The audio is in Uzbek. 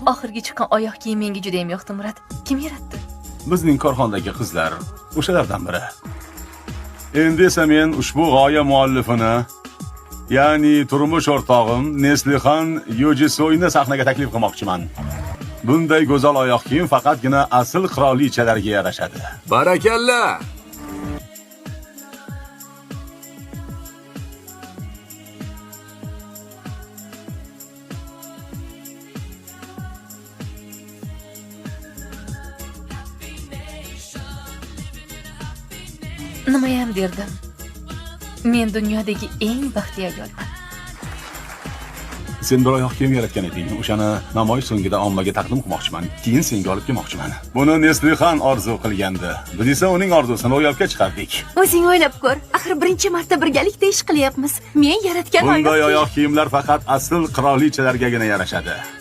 Oxirgi chiqqan oyoq kiyim menga juda ham yoqdi, Murat. Kim yaratdi? Bizning korxonadagi qizlar o'shalardan biri. Endi esa men ushbu g'oya muallifini, ya'ni turmush o'rtog'im Neslihan Yojisoyni sahnaga taklif qilmoqchiman. Bunday go'zal oyoq kiyim faqatgina asl qirolichalarga yarashadi. Barakalla! Nimayam derdim. Men dunyodagi eng baxtli ayolman. Sen bir oyoq kiyim yaratgan eding. O'shani namoyish so'ngida ommaga taqdim qilmoqchiman. Keyin senga olib kelmoqchiman. Buni Neslihan orzu qilgandi. Biz esa uning orzusini ro'yobga chiqardik. O'zing o'ylab ko'r. Axir birinchi marta birgalikda ish qilyapmiz. Men yaratgan Bunday oyoq kiyimlar faqat asl qirolichalargagina yarashadi.